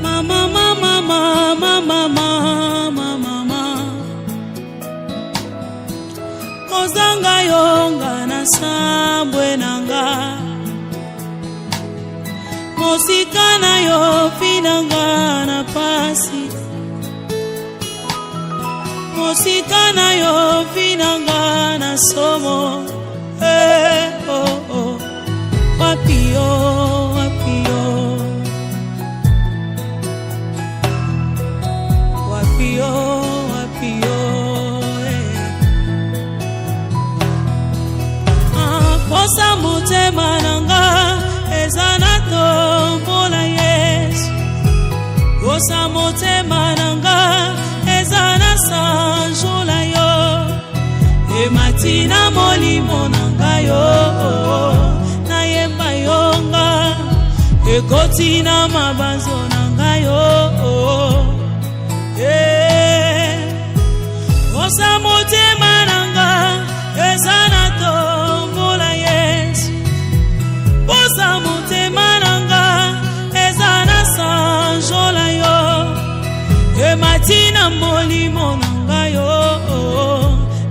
Mama, mama, mama, mama, mama, kozanga yonga na sambwe nanga, mosika na yo finanga na pasi, mosika na yo finanga na somo. Oh, oh. Wapio, wapio, wapio, wapio, kosa mutema nanga ezana tombola Yesu, kosa mutema nanga ezana sanjola yo, matina molimo nanga yo. Ekotina mabanzo nanga yo, osa motema nanga ezana tombola Yesu, osa motema nanga ezana sanjola yo, matina molimo nanga yo,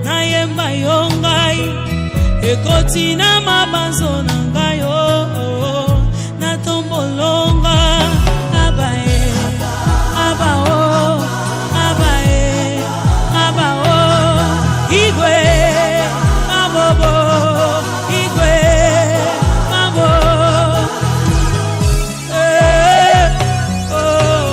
nayemba yo ngai, ekotina mabanzo nanga yo. Tombolonga abae abao abae abao igwe abobo igwe abo oh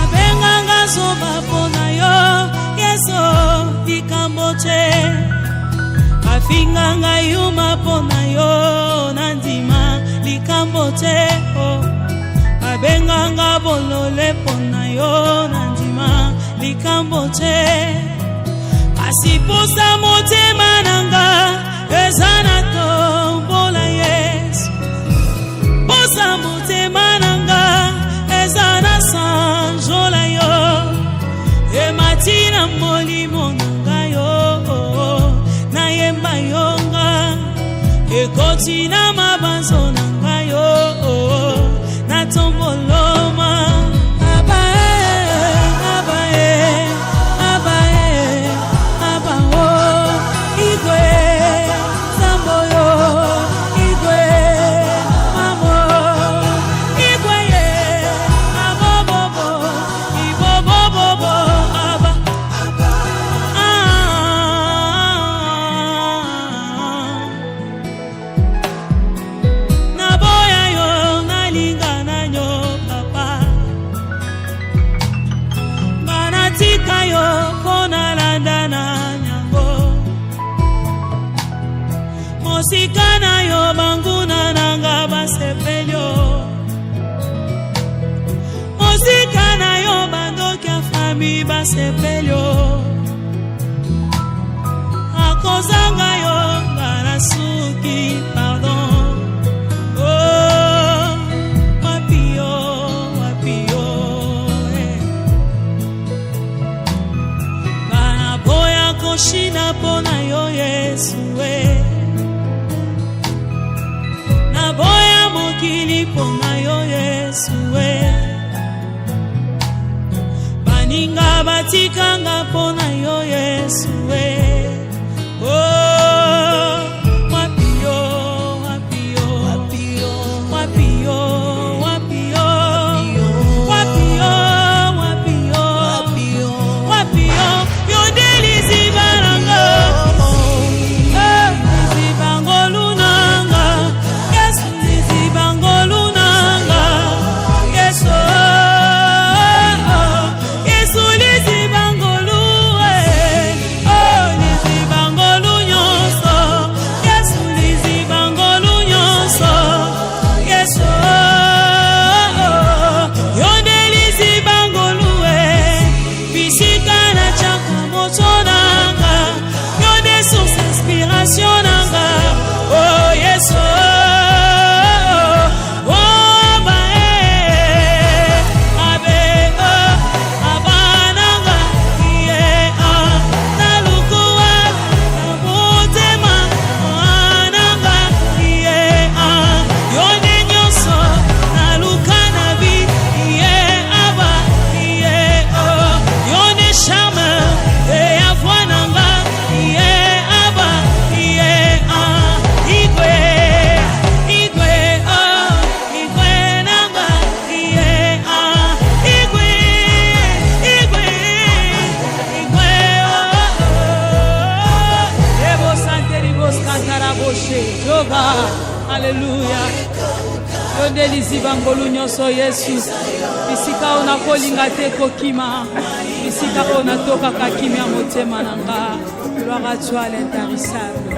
abenganga soba pona afinganga yuma pona yo nandima likambote o, abenganga bolole pona yo nandima likambote, asiposa motema nanga ezana tombola Yesu, posa motema nanga ezana sanjola yo, matina molimo nanga yo, nayemba yonga, ekotina mabanzo nanga yo, natomboloma abae abae abae abao igwe samboyo igwe mamo igwe ye abobobo ibobobobo aba naboya yo nalingana nyo papa, banatika yo kona landana nyango, mosika na yo banguna nanga basepelyo, mosika na yo bandoki ya fami basepelyo, akozanga yo barasuki pardon. Oh, wapio, wapio, banaboya koshina pona yo Yesu, naboya mokili pona yo Yesu, baninga batikanga pona yo Yesu, oh, wapio, wapio, wapio, wapio, wapio, wapio, wapio, wapio, yo delizi baranga, zibango lunanga, Yesu zibango lunanga, Yesu, Yesu zibango luwe, oh yoga haleluya yondelisi bangolu nyonso Yesu bisika ona kolinga te kokima bisika ona toka kakimia motema nanga gloire à toi l'intarissable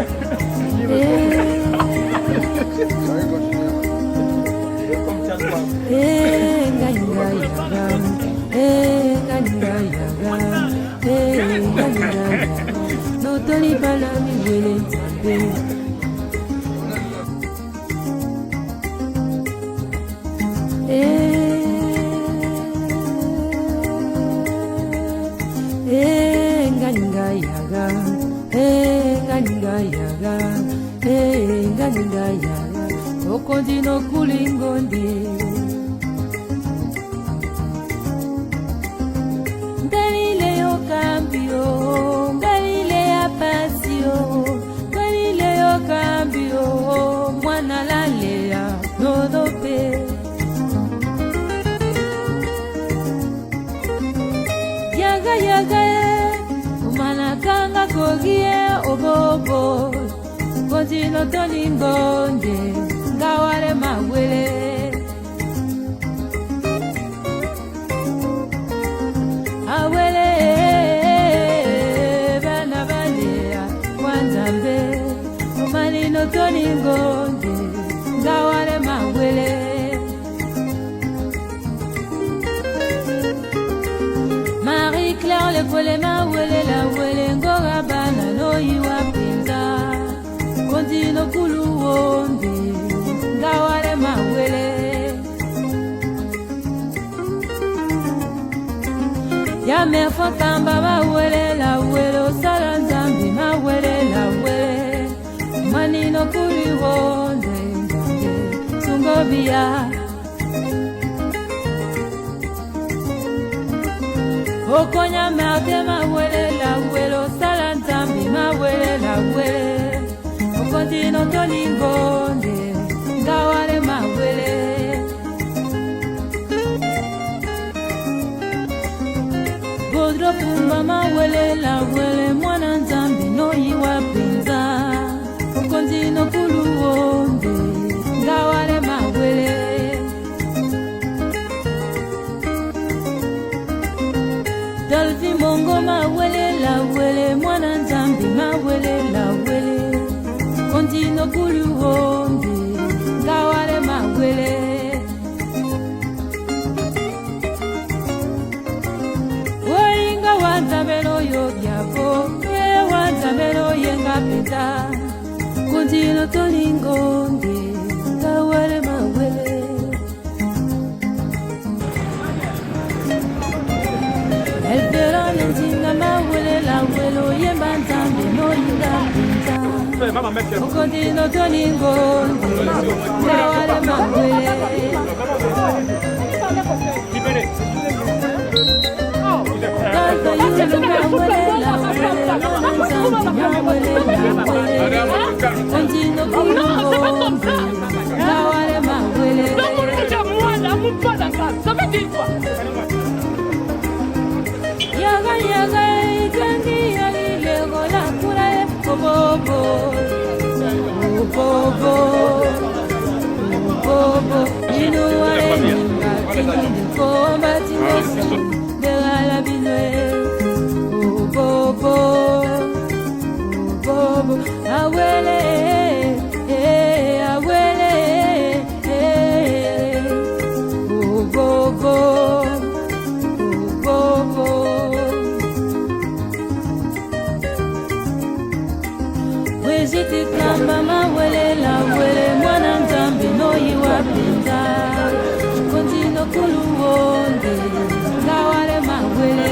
Okondino kulingondi Galileo cambio Galilea pasio Galileo cambio mwana lalea nodope Yaga yaga umana kanga kogie obobo Kondino tolingonde ngawale mawele awele bana banea wanzambe umanino tolingonde ngawale mawele Marie-Claire le vole mawele la wele ngora bana no yiwa pinza kondino kuluonde ngawale mawele ya mefotamba mawele la wele osala nzambi mawele la wele manino kuliwonde nzambe sungobia okonya marte mawele la wele osala nzambi mawele la wele Okondino tolingonde ngawale mawele Godro pumba mawele la wele mwana nzambi no yiwa pinza Okondino kuluonde ngawale mawele Dolphi mongo mawele la wele mwana nzambi mawele la wele Kondino kuluonde ngawale mawele Wainga wanzamelo yogyabo wanzamelo yenga pita Kondino tolingonde ngawale mawele Elberane zinga mawele la welo yemba nzambe no yinga pita Okondino tolingonde ngawale mawele Tata yulu mawele la wele nzambe mawele la wele Okondino kulingonde ngawale mawele Yaga yaga ikandi yalilego la kurae Obobo Obobo Obobo Inuare ninga tingi komba tingosu Begala binwe Obobo Obobo Awele Awele Obobo Obobo Weziti kamba mawele la wele mwana nzambi no yiwa pinza Kondino kuluonde ngawale mawele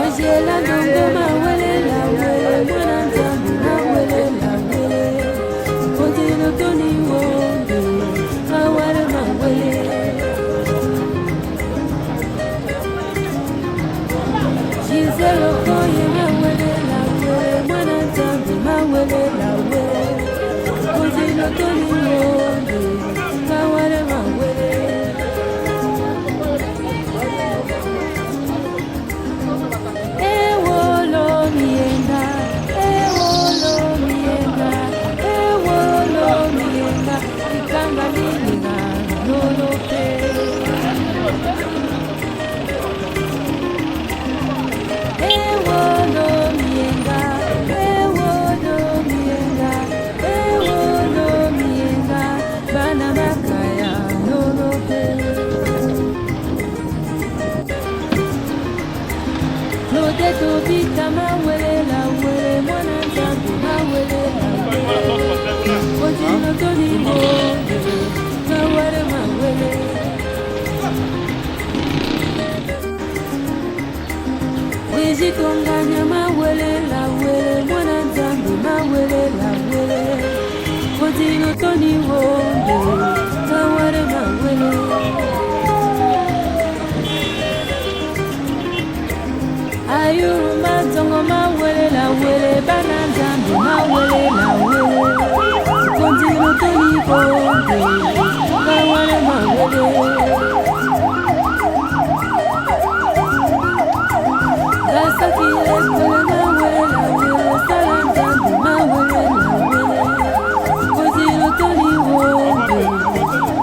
Ojela ndongo mawele la wele mwana nzambi mawele la wele Kondino toliwonde ngawale mawele Giselo koye mawele la wele mwana nzambi mawele la wele Kondino toliwonde ngawale mawele Ewolo miye Poteto bita mawelela wele mwana nzambe mawelela wele Kotino toni bonge mawere mawele Wijitonganya mawelela wele mwana nzambe mawelela wele Kotino toni bonge mawere mawele Ayuruma tongo mawele la wele bana nzambe mawele la wele Kontino toni bonge mawele mawele Gasaki ekole mawele la wele sala nzambe mawele la wele Kontino toni bonge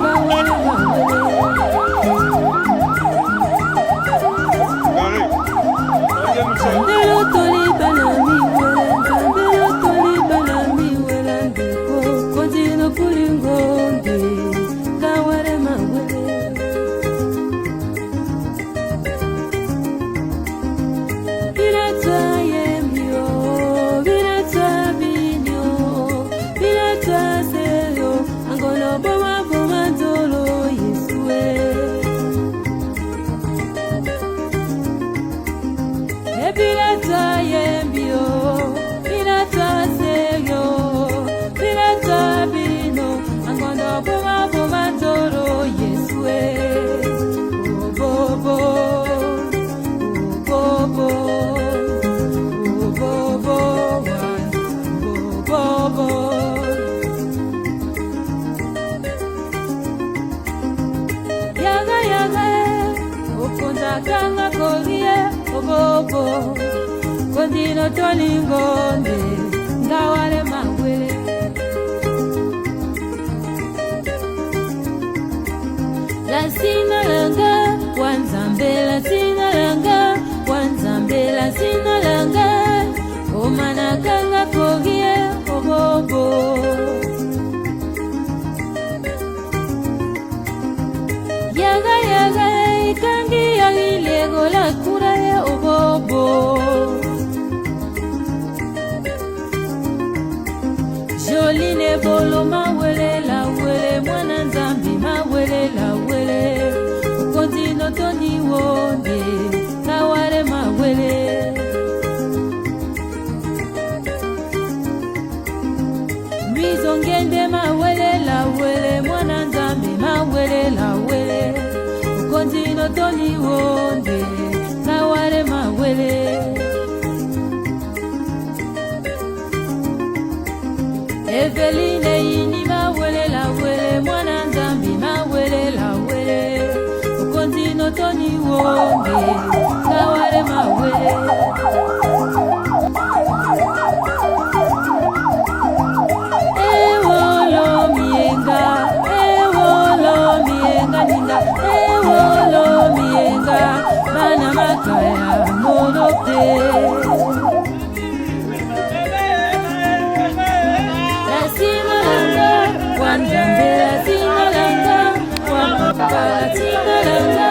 mawele mawele Zambelo toli banami wela, zambelo toli banami wela, ndiko kontino kulingonde, kaware mawele. Bilatwa yemyo, bilatwa binyo, bilatwa seyo, angono boma boma ndolo Yesue. Bilatwa yembio, bilatwa seyo, bilatwa bino, angondo boma boma toro Yesue. Oh bobo, oh bobo, oh bobo, oh bobo. Yaga yaga, okonza kanga korie. Bobo, Kondino tolingonde, ngawale mawele. La sina langa, wanzambe la sina langa, wanzambe la sina langa, omana kanga kogie, bobo. Yaga yaga, ikangi yalilego la kura ya obobo Joline bolo mawele la wele mwana nzambi mawele la wele Kontino toni wonde kaware mawele Mizongende mawele la wele mwana nzambi mawele la wele Kontino toni wonde kaware mawele Eveline yini mawele la wele mwana nzambi mawele la wele Kontino toni wonde kaware mawele Ewolo mienga ninga Ewolo mienga Bana makaya monope La singalanga Wanjambe la singalanga Wamaka la singalanga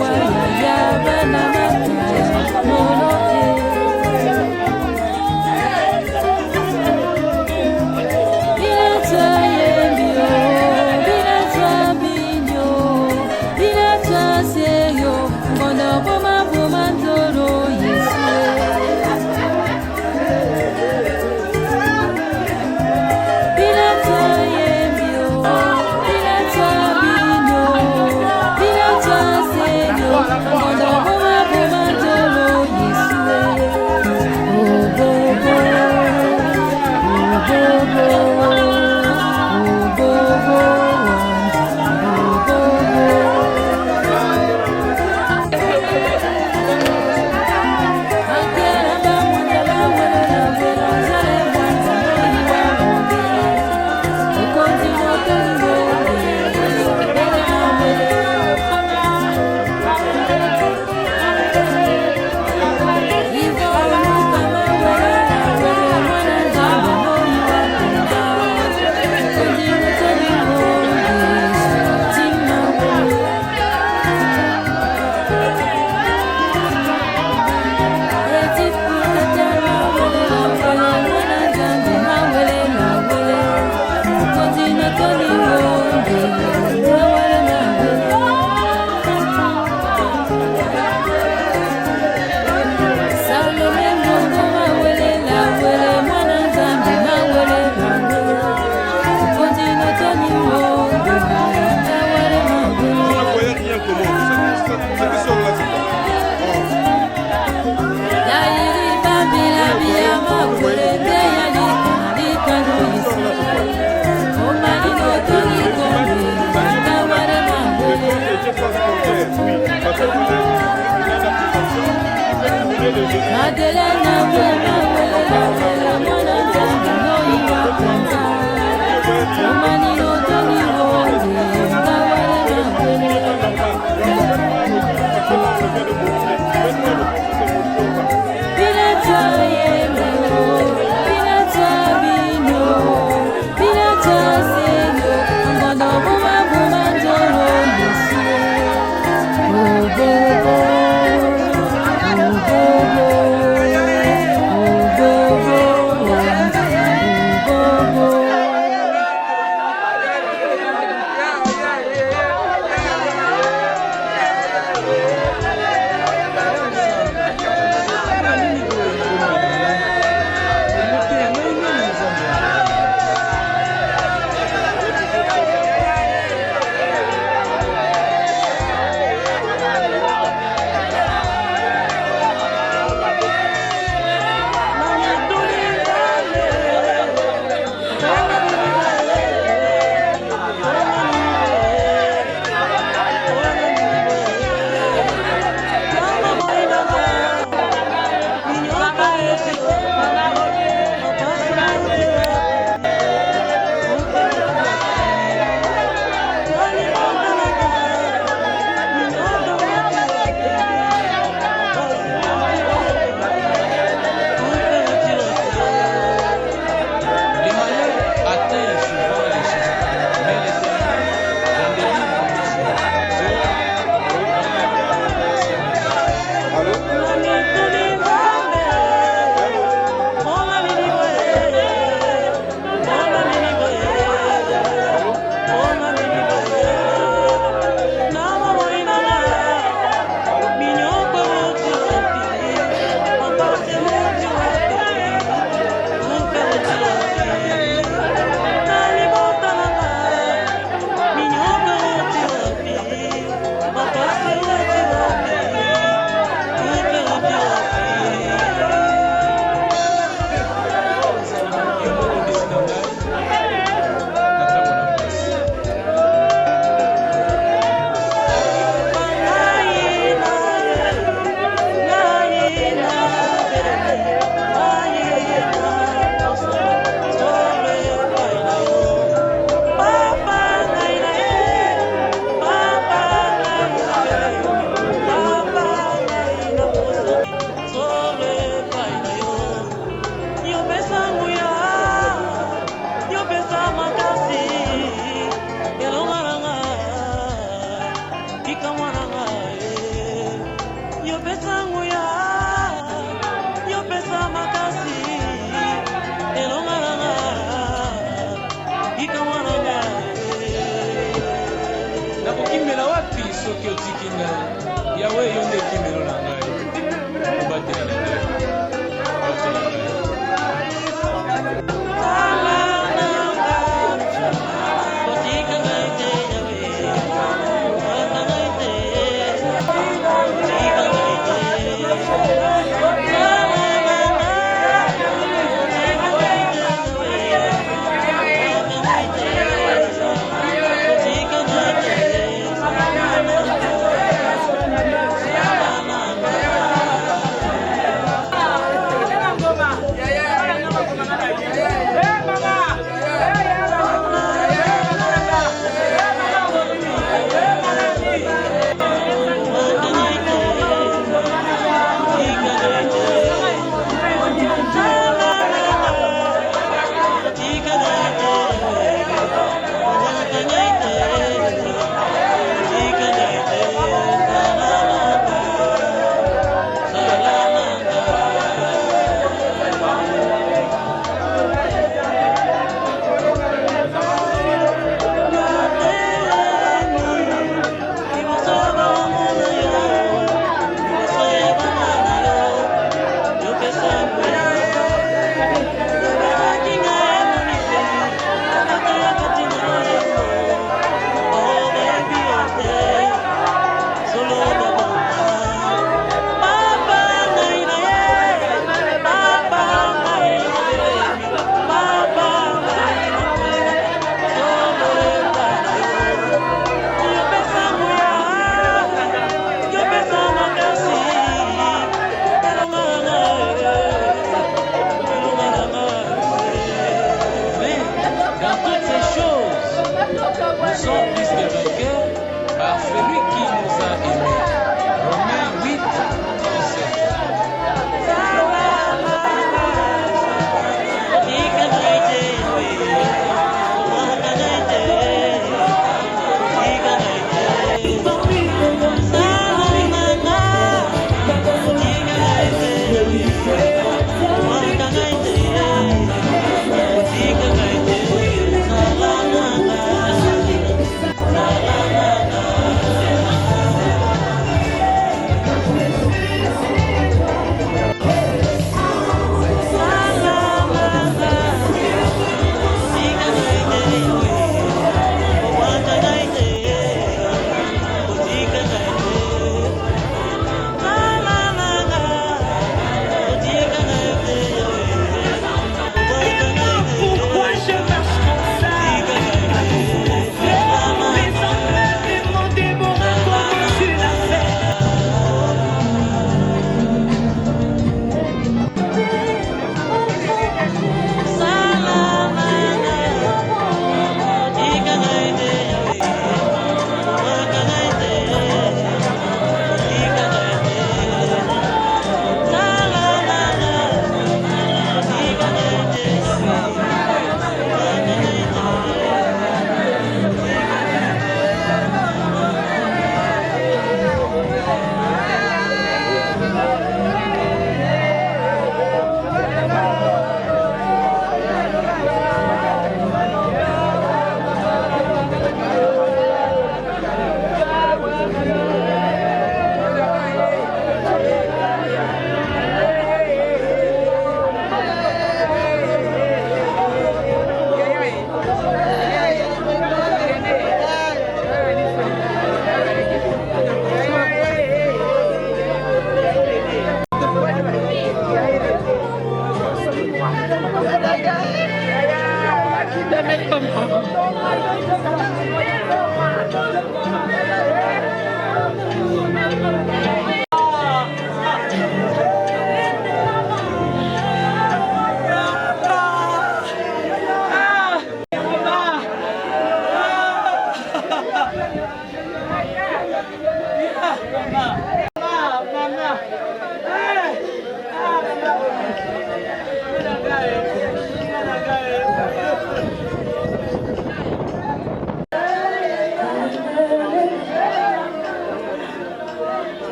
Wayaya bana makaya monope Bilatwa yembio Bilatwa binyo Bilatwa seyo Ngono boma boma ndoro Yesue Madelena wema wele wele mwana nzambe no iwa kwanza. Omani no toni wonde nga wele mawele. Pinata yemelo, pinata bino, pinata seyo, angondo buma buma njoro yesie. Oh go go. Oh, go, go.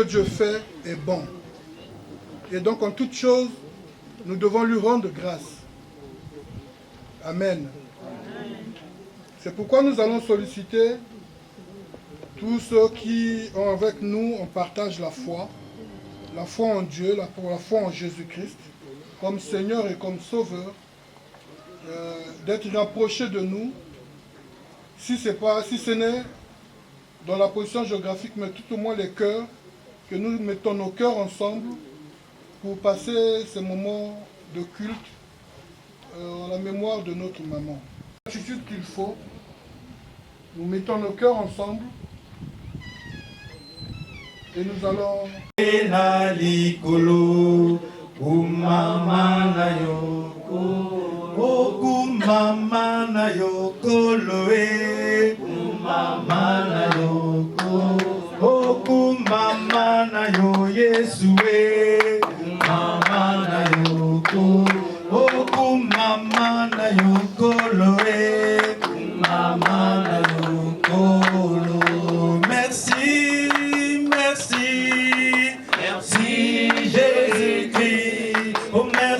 Dieu fait est bon. Et donc en toute chose, nous devons lui rendre grâce. Amen. C'est pourquoi nous allons solliciter tous ceux qui ont avec nous, on partage la foi en Dieu, la foi en Jésus-Christ, comme Seigneur et comme Sauveur, d'être rapprochés de nous, si ce n'est dans la position géographique, mais tout au moins les cœurs, que nous mettons nos cœurs ensemble pour passer ces moments de culte en la mémoire de notre maman. L'attitude qu'il faut, nous mettons nos cœurs ensemble et nous allons... Mama na yo Yesue, mama na yo ko, oku mama na yo koloe, mama na yo kolo. Merci, merci, merci Jésus-Christ, oh merci.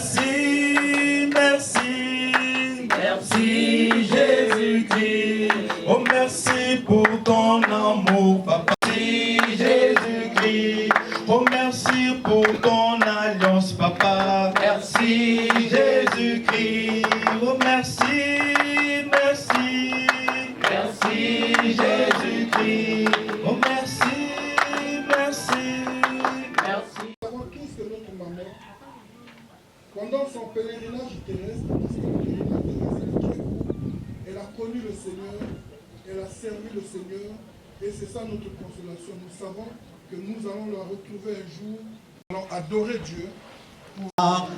Merci Jésus-Christ. Oh merci, merci. Merci Jésus-Christ. Oh merci, merci. Merci. Nous savons tous que notre maman, pendant son pèlerinage terrestre, parce que le pèlerinage terrestre est très court, elle a connu le Seigneur, elle a servi le Seigneur, et c'est ça notre consolation. Nous savons que nous allons la retrouver un jour, nous allons adorer Dieu.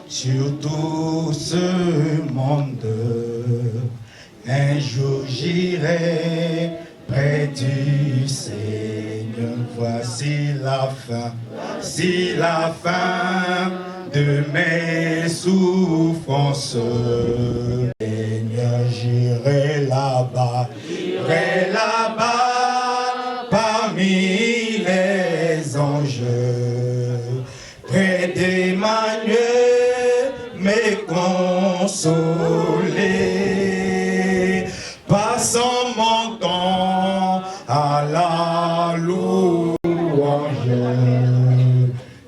Sur tout ce monde, un jour j'irai près du Seigneur. Voici la fin de mes souffrances. Seigneur, j'irai là-bas, parmi les anges, près d'Emmanuel, me consoler. Passant mon temps à la louange,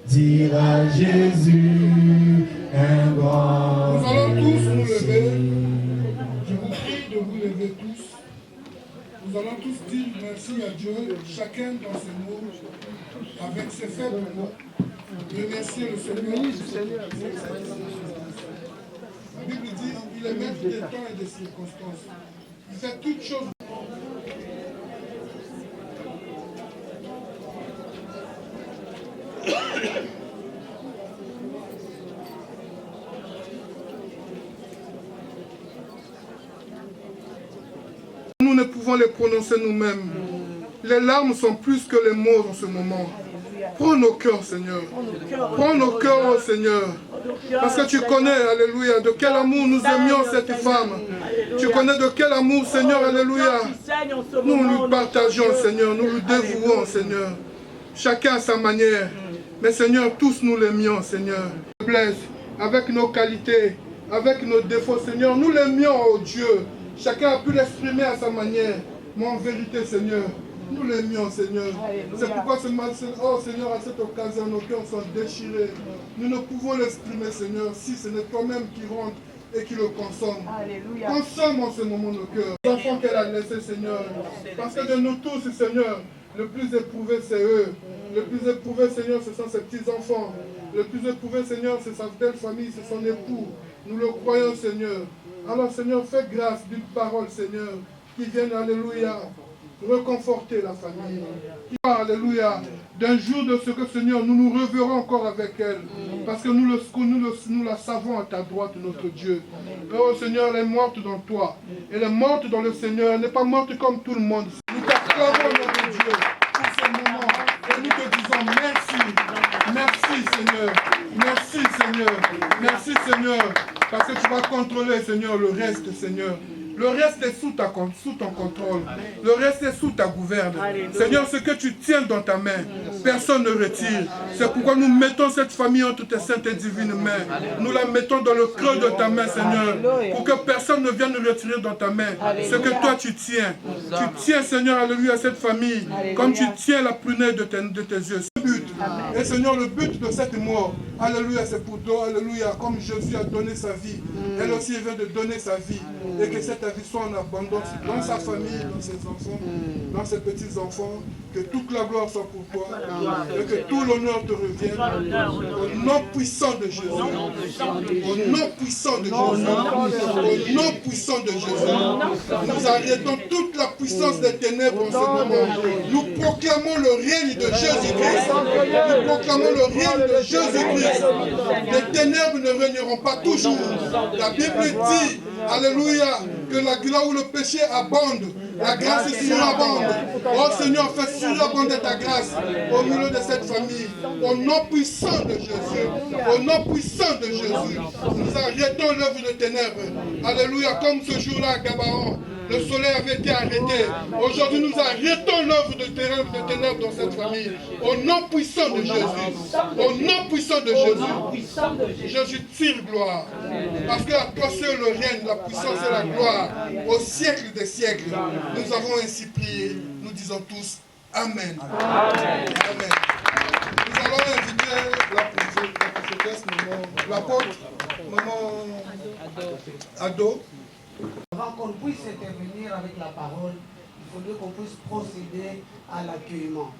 dire à Jésus un grand Nous allons tous nous merci. lever. Je vous prie de vous lever tous. Nous allons tous dire merci à Dieu, chacun dans ses mots, avec ses faibles mots. Remercier le Seigneur. La Bible dit il est maître des temps et des circonstances. Il fait toutes choses. Nous ne pouvons les prononcer nous-mêmes. Les larmes sont plus que les mots en ce moment. Prends nos cœurs, Seigneur. Prends nos cœurs, oh Seigneur. Parce que tu connais, alléluia, de quel amour nous aimions cette femme. Tu connais de quel amour, Seigneur, alléluia. Nous lui partageons, Seigneur. Nous lui dévouons, Seigneur. Chacun à sa manière. Mais Seigneur, tous nous l'aimions, Seigneur. Blesse avec nos qualités, avec nos défauts, Seigneur. Nous l'aimions, oh Dieu. Chacun a pu l'exprimer à sa manière. Mais en vérité, Seigneur, nous l'aimions, Seigneur. C'est pourquoi oh Seigneur, à cette occasion, nos cœurs sont déchirés. Nous ne pouvons l'exprimer, Seigneur, si ce n'est toi-même qui rentre et qui le consomme. Alléluia. Consomme en ce moment nos cœurs. Les enfants qu'elle a laissés, Seigneur. Parce que de nous tous, Seigneur, le plus éprouvé, c'est eux. Le plus éprouvé, Seigneur, ce sont ses petits-enfants. Le plus éprouvé, Seigneur, c'est sa belle famille, c'est son époux. Nous le croyons, Seigneur. Alors, Seigneur, fais grâce d'une parole, Seigneur, qui vienne, alléluia, reconforter la famille. Alléluia. D'un jour de ce que, Seigneur, nous nous reverrons encore avec elle. Parce que nous la savons à ta droite, notre Dieu. Oh Seigneur, elle est morte dans toi. Elle est morte dans le Seigneur. Elle n'est pas morte comme tout le monde. Nous t'acclamons, notre Dieu, pour ce moment. Et nous te disons merci. Merci, Seigneur. Merci, Seigneur. Merci, Seigneur. Parce que tu vas contrôler, Seigneur, le reste, Seigneur. Le reste est sous ton contrôle. Le reste est sous ta gouverne. Seigneur, ce que tu tiens dans ta main, personne ne retire. C'est pourquoi nous mettons cette famille entre tes saintes et divines mains. Nous la mettons dans le creux de ta main, Seigneur. Pour que personne ne vienne nous retirer dans ta main ce que toi tu tiens. Tu tiens, Seigneur, alléluia, cette famille. Comme tu tiens la prunelle de tes yeux. Et Seigneur, le but de cette mort, alléluia, c'est pour toi, alléluia, comme Jésus a donné sa vie, elle aussi vient de donner sa vie, et que cette vie soit en abondance dans sa famille, dans ses enfants, dans ses petits-enfants, que toute la gloire soit pour toi, et que tout l'honneur te revienne, au nom puissant de Jésus, au nom puissant de Jésus, au nom puissant de Jésus, nous arrêtons toute la puissance des ténèbres en ce moment, nous proclamons le règne de Jésus-Christ. Nous proclamons le règne de Jésus-Christ. Les ténèbres ne régneront pas toujours. La Bible dit, alléluia, que là où le péché abonde, la grâce surabonde. Oh Seigneur, fais surabonder ta grâce au milieu de cette famille. Au nom puissant de Jésus. Au nom puissant de Jésus. Nous arrêtons l'œuvre de ténèbres. Alléluia, comme ce jour-là à Gabaon. Le soleil avait été arrêté. Aujourd'hui, nous arrêtons l'œuvre de ténèbres dans cette famille. Au nom puissant de Jésus. Au nom puissant de Jésus. Jésus tire gloire. Parce que à toi seul le règne, la puissance et la gloire. Au siècle des siècles. Nous avons ainsi prié. Nous disons tous Amen. Amen. Amen. allons inviter la prophétesse, l'apôtre, maman Ado. Avant qu'on puisse intervenir avec la parole, il faudrait qu'on puisse procéder à l'accueillement.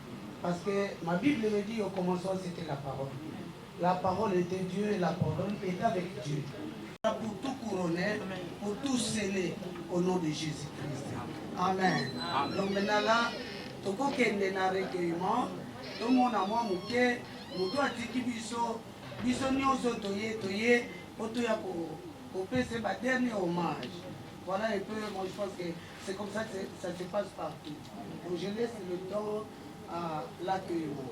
Parce que ma Bible me dit au commencement c'était la parole. La parole était Dieu et la parole est avec Dieu. Pour tout couronner, pour tout sceller au nom de Jésus-Christ. Amen. Donc maintenant là, tout le monde est dans le recueillement. Tout le monde a moi, nous doit dire biso nyonso toye pour faire ce dernier hommage. Voilà un peu, moi je pense que c'est comme ça que ça se passe partout. Donc je laisse le temps à l'accueillement.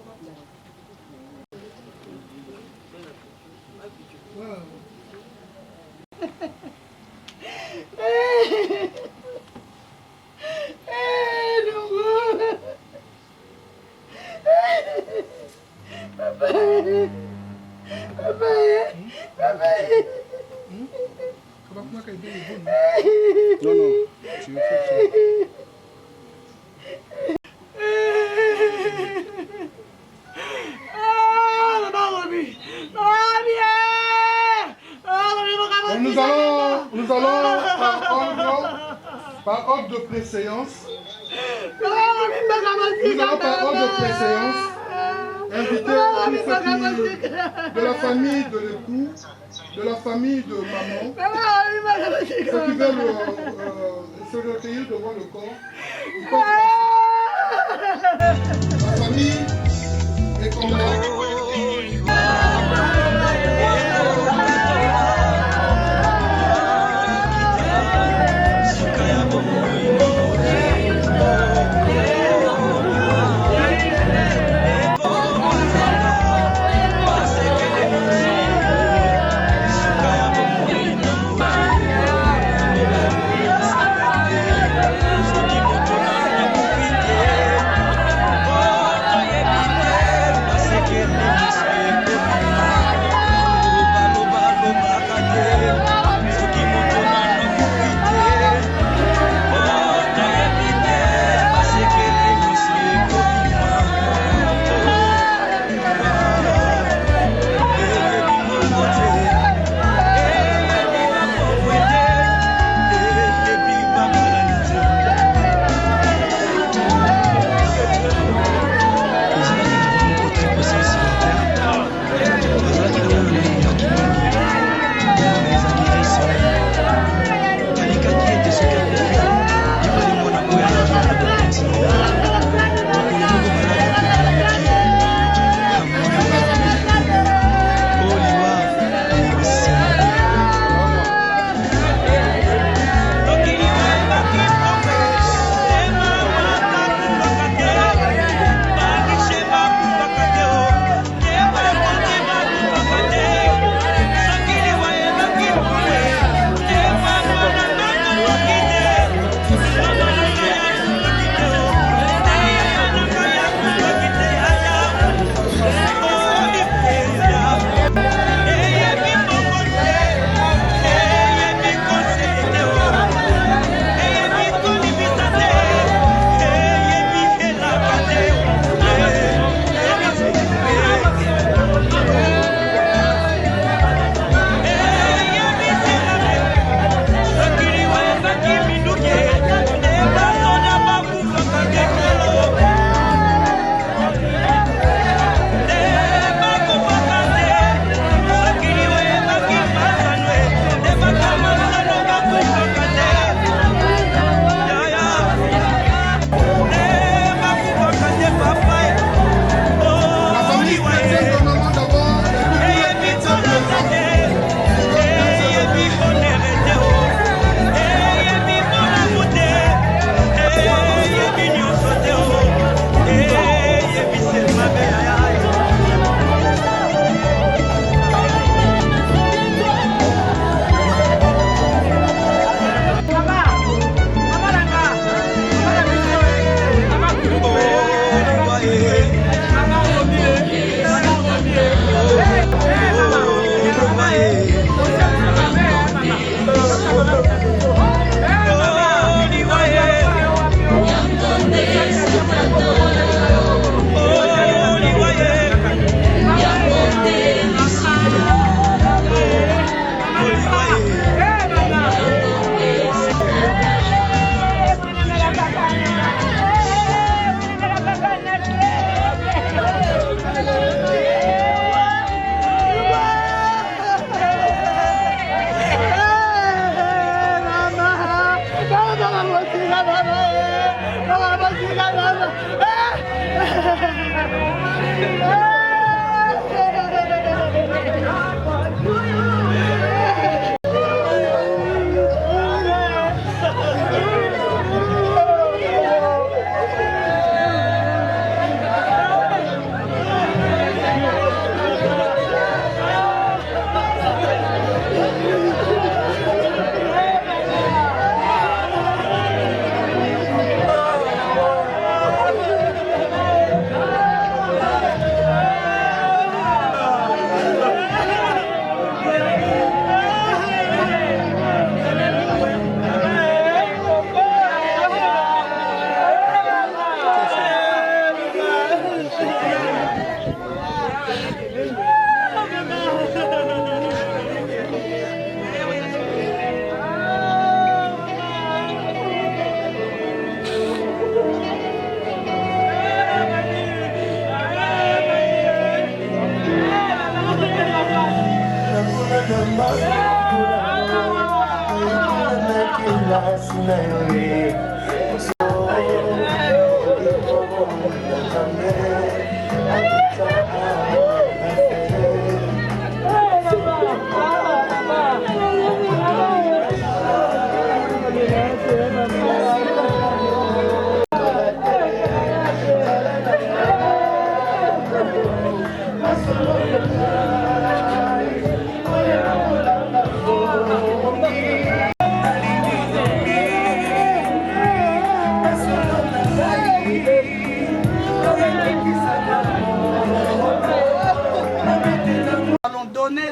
Non, non, tu veux faire ça. Nous allons par ordre de préséance. Nous allons par ordre de préséance inviter tous ceux qui, de la famille de l'époux, de la famille de maman, ceux qui veulent se recueillir devant le corps. Ils peuvent passer. La famille est comme moi. Again.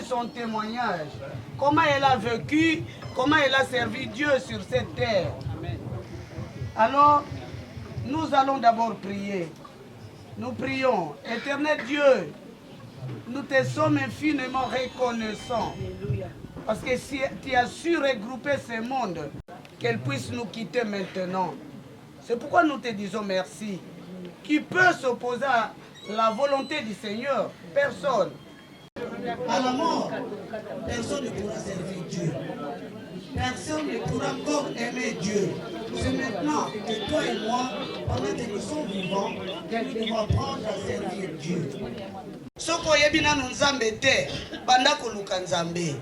Son témoignage, comment elle a vécu, comment elle a servi Dieu sur cette terre. Alors, nous allons d'abord prier. Nous prions, Éternel Dieu, nous te sommes infiniment reconnaissants. Parce que si tu as su regrouper ce monde, qu'elle puisse nous quitter maintenant. C'est pourquoi nous te disons merci. Qui peut s'opposer à la volonté du Seigneur? Personne. À la mort, personne ne pourra servir Dieu. Personne ne pourra encore aimer Dieu. C'est maintenant que toi et moi, pendant que nous sommes vivants, que nous devons apprendre à servir Dieu. Soko yebina nzambe te, banda koluka nzambe.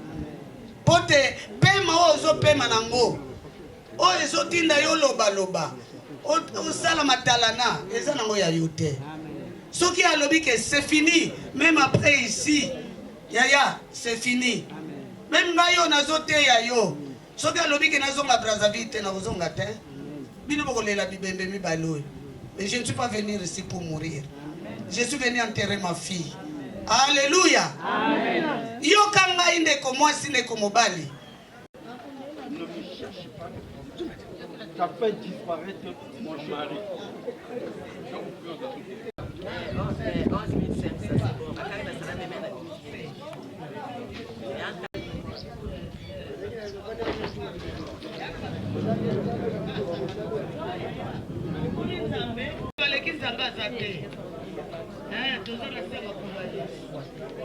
Pote pema ozo pema nango. O ezo tinda yo loba loba. O sala matalana, eza nango ya yote. Ce qui a lobby que c'est fini, même après ici, yaya, c'est fini. Même ngayo nazote yayo. Ce qui a lobby que nazonga Brazzaville na ozonga te. Bino bokole la bibembe mi balo. Mais je ne suis pas venu ici pour mourir. Je suis venu enterrer ma fille. Alléluia. Amen. Yo kanga inde ko mwasi ne ko mobali. Tu as fait disparaître mon mari.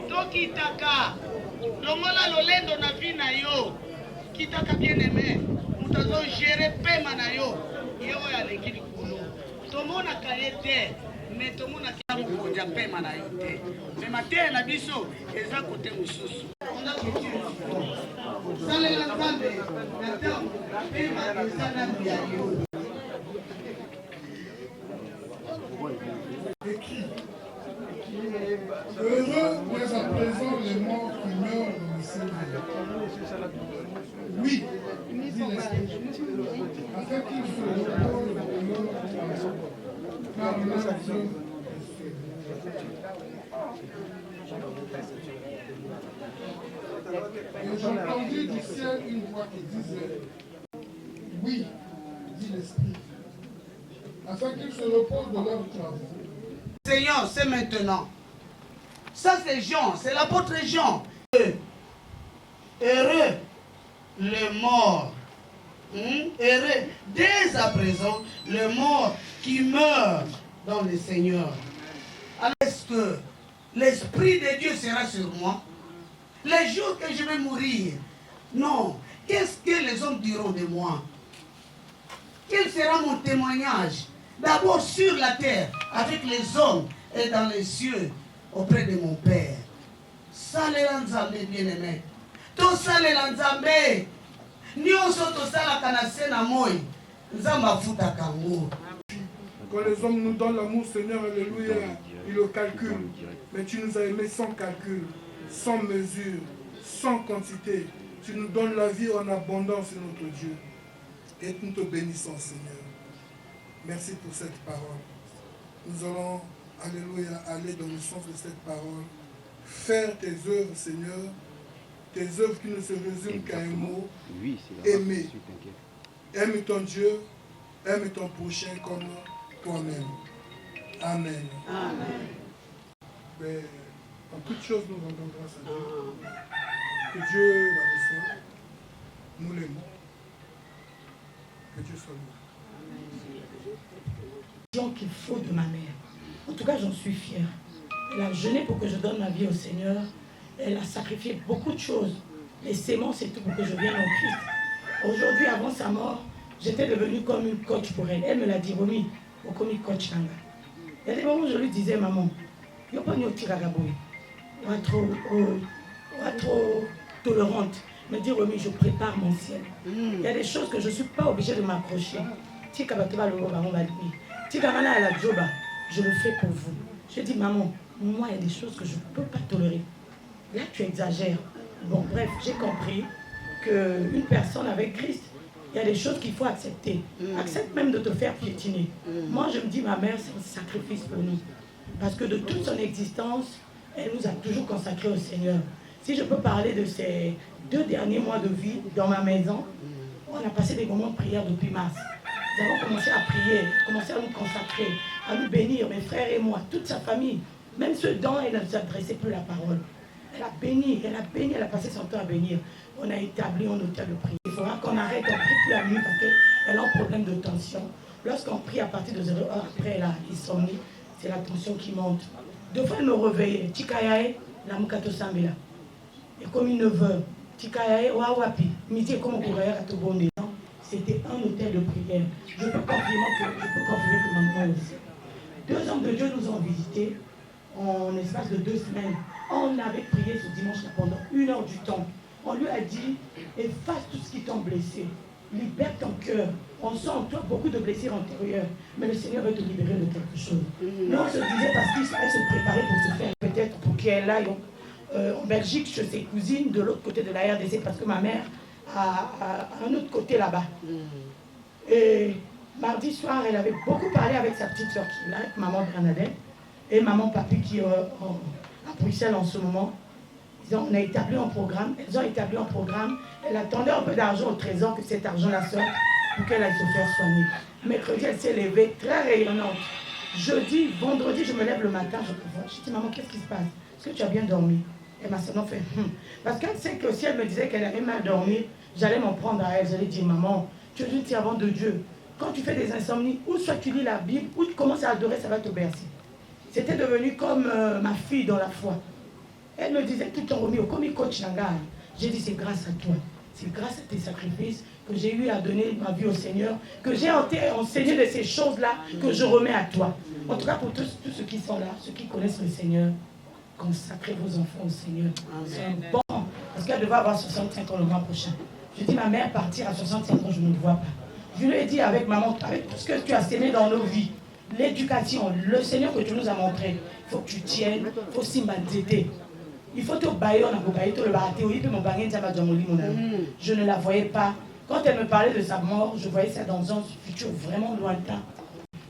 Tokitaka longola lolendo na vie na yo kitaka bien aimé mutazo gérer pema na yo yo ya lekili kulo tomona kaete mais tomona kiamu konja pema na yo te mais matin na biso eza côté mususu on a kitu sale la nzambe na tamu pema eza na bia yo. Heureux dès à présent les morts qui meurent dans le Seigneur. Oui, dit l'Esprit, afin qu'ils se reposent dans leur travail, car leur Dieu est sûr. Et j'entendis du ciel une voix qui disait, oui, dit l'Esprit, afin qu'ils se reposent de leurs travaux. Seigneur, c'est maintenant. Ça c'est Jean, c'est l'apôtre Jean. Heureux les morts. Heureux dès à présent les morts qui meurent dans le Seigneur. Alors est-ce que l'Esprit de Dieu sera sur moi? Les jours que je vais mourir, non. Qu'est-ce que les hommes diront de moi? Quel sera mon témoignage? D'abord sur la terre, avec les hommes et dans les cieux, auprès de mon Père. salela nzambe bien-aimé tosalela nzambe nyonso tosalaka na se na moi nzambe afutaka yango. Quand les hommes nous donnent l'amour, Seigneur, alléluia, ils le calculent. Mais tu nous as aimés sans calcul, sans mesure, sans quantité. Tu nous donnes la vie en abondance, notre Dieu. Et nous te bénissons, Seigneur. Merci pour cette parole. Nous allons, alléluia, aller dans le sens de cette parole. Faire tes œuvres, Seigneur. Tes œuvres qui ne se résument qu'à un mot. Aimer. Aime ton Dieu. Aime ton prochain comme toi-même. Amen. Amen. Mais en toutes choses, nous rendons grâce à Dieu. Que Dieu la reçoive. Nous l'aimons. Que Dieu soit loué. Qu'il faut de ma mère. En tout cas, j'en suis fière. Elle a jeûné pour que je donne ma vie au Seigneur. Elle a sacrifié beaucoup de choses. Les sémences et tout pour que je vienne en Christ. Aujourd'hui, avant sa mort, j'étais devenue comme une coach pour elle. Elle me l'a dit, Romy, au comme une coach nanga. Il y a des moments où je lui disais, maman, il n'y a pas de tiragaboui. On va trop tolérante. Elle me dit, Romy, je prépare mon ciel. Il y a des choses que je ne suis pas obligée de m'accrocher. Je le fais pour vous. Je dis, maman, moi, il y a des choses que je ne peux pas tolérer. Là, tu exagères. Bon, bref, j'ai compris qu'une personne avec Christ, il y a des choses qu'il faut accepter. Accepte même de te faire piétiner. Moi, je me dis, ma mère, c'est un sacrifice pour nous. Parce que de toute son existence, elle nous a toujours consacrés au Seigneur. Si je peux parler de ces 2 derniers mois de vie dans ma maison, on a passé des moments de prière depuis mars. Nous avons commencé à prier, commencé à nous consacrer, à nous bénir, mes frères et moi, toute sa famille. Même ceux dont elle ne s'adressait plus la parole. Elle a béni, elle a passé son temps à bénir. On a établi un hôtel de prière. Il faudra qu'on arrête, on ne prie plus la nuit parce qu'elle a un problème de tension. Lorsqu'on prie à partir de 0 heure après l'insomnie, c'est la tension qui monte. 2 fois, elle me réveillait. Tikayae, la mukato sambela. Et comme une 9 heures, Tikayae, wawapi, midi comme on courait à Tobonde. C'était un hôtel de prière. Je peux confirmer que maman aussi. 2 hommes de Dieu nous ont visités en espace de 2 semaines. On avait prié ce dimanche-là pendant 1 heure du temps. On lui a dit, efface tout ce qui t'a blessé. Libère ton cœur. On sent en toi beaucoup de blessures antérieures. Mais le Seigneur veut te libérer de quelque chose. Mais on se disait parce qu'il fallait se préparer pour se faire peut-être pour qu'elle aille en Belgique chez ses cousines de l'autre côté de la RDC parce que ma mère à un autre côté là-bas. Et mardi soir, elle avait beaucoup parlé avec sa petite soeur qui est là, avec maman Bernadette et maman Papi qui est à Bruxelles en ce moment. On a établi un programme, elles ont établi un programme. Elle attendait un peu d'argent au trésor que cet argent-là sorte pour qu'elle aille se faire soigner. Mercredi, elle s'est levée très rayonnante. Jeudi, vendredi, je me lève le matin, je dis, maman, qu'est-ce qui se passe? Est-ce que tu as bien dormi? Et ma soeur fait, Parce qu'elle sait que si elle me disait qu'elle avait mal dormi, j'allais m'en prendre à elle. J'allais dire, maman, tu es une servante de Dieu. Quand tu fais des insomnies, ou soit tu lis la Bible, ou tu commences à adorer, ça va te bercer. C'était devenu comme ma fille dans la foi. Elle me disait tout le temps, Romeo, comme il coach Nanga. J'ai dit, c'est grâce à toi. C'est grâce à tes sacrifices que j'ai eu à donner ma vie au Seigneur, que j'ai enseigné de ces choses-là que je remets à toi. En tout cas, pour tous ceux qui sont là, ceux qui connaissent le Seigneur, consacrez vos enfants au Seigneur. C'est bon, parce qu'elle devait avoir 65 ans le mois prochain. Je dis, ma mère partir à 65 ans, je ne le vois pas. Je lui ai dit avec maman, avec tout ce que tu as sémé dans nos vies, l'éducation, le Seigneur que tu nous as montré, il faut que tu tiennes, il faut aussi m'aider. Il faut te bailler, on a baillé, le baraté, je ne la voyais pas. Quand elle me parlait de sa mort, je voyais ça dans un futur vraiment lointain.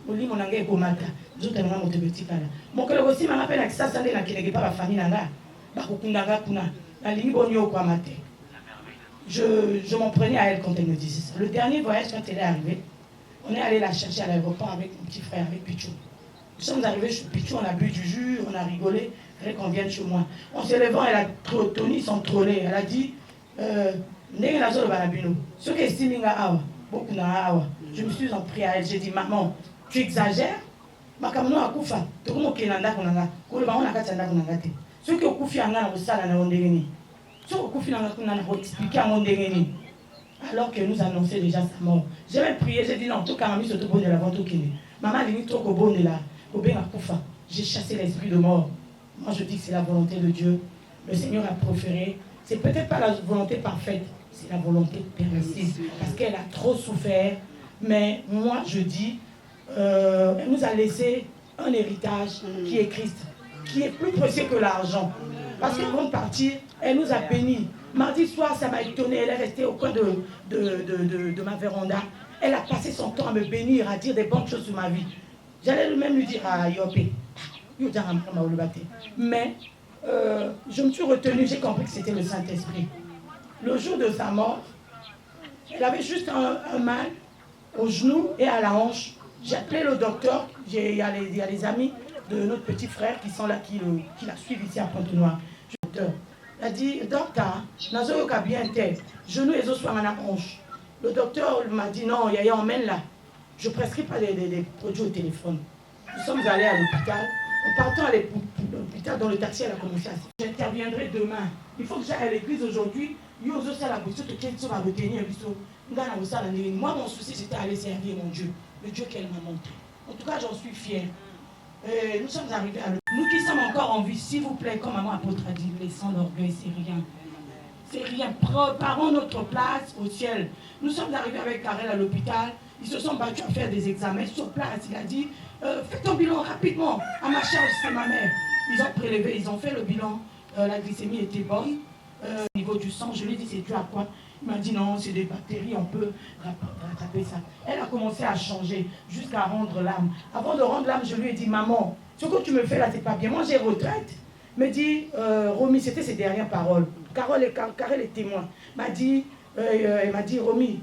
Mon collègue aussi m'a rappelé que ça, ça n'est pas la famille. Je m'en prenais à elle quand elle me disait ça. Le dernier voyage, quand elle est arrivée, on est allé la chercher à l'aéroport avec mon petit frère, avec Pichou. Nous sommes arrivés chez Pichou, on a bu du jus, on a rigolé. Il fallait qu'on vienne chez moi. En se levant, elle a tenu son trolley. Elle a dit, je me suis en prié à elle. J'ai dit, maman, tu exagères? Alors que nous annonçait déjà sa mort. J'ai même prié, j'ai dit non, tout carami se trouve de la vente au Kenya. Maman dit trop au bon de là, au ben à Koufa. J'ai chassé l'esprit de mort. Moi je dis que c'est la volonté de Dieu. le Seigneur a proféré. C'est peut-être pas la volonté parfaite, c'est la volonté permissive. Parce qu'elle a trop souffert. Mais moi, je dis, elle nous a laissé un héritage qui est Christ, qui est plus précieux que l'argent. Parce qu'avant de partir, elle nous a bénis. Mardi soir, ça m'a étonné. Elle est restée au coin de ma véranda. Elle a passé son temps à me bénir, à dire des bonnes choses sur ma vie. J'allais même lui dire à Yopé. Mais je me suis retenue, j'ai compris que c'était le Saint-Esprit. Le jour de sa mort, elle avait juste un mal au genou et à la hanche. J'ai appelé le docteur. Il y a les amis de notre petit frère qui sont là, qui la suivent ici à Pointe-Noire. Le docteur a dit, docteur, nazoyoka bien tête, genou et os à la hanche. Le docteur m'a dit, non, il y a emmène là. Je ne prescris pas des produits au téléphone. Nous sommes allés à l'hôpital. En partant à l'hôpital, dans le taxi, elle a commencé à dire, j'interviendrai demain. Il faut que j'aille à l'église aujourd'hui. Moi, mon souci, c'était aller servir mon Dieu, le Dieu qu'elle m'a montré. En tout cas, j'en suis fière. Nous sommes arrivés à nous qui sommes encore en vie, s'il vous plaît, comme maman apôtre a dit, laissons l'orgueil, c'est rien. C'est rien. Préparons notre place au ciel. Nous sommes arrivés avec Karel à l'hôpital. Ils se sont battus à faire des examens sur place. Il a dit, faites ton bilan rapidement. À ma charge, c'est ma mère. Ils ont prélevé, ils ont fait le bilan. La glycémie était bonne. Au niveau du sang, je lui ai dit, c'est dû à quoi? Il m'a dit, non, c'est des bactéries, on peut rattraper ça. Elle a commencé à changer jusqu'à rendre l'âme. Avant de rendre l'âme, je lui ai dit, maman, ce que tu me fais là, c'est pas bien. Moi, j'ai retraite. Il me dit, Romy, c'était ses dernières paroles. Carole est témoin. Elle m'a dit, Romy,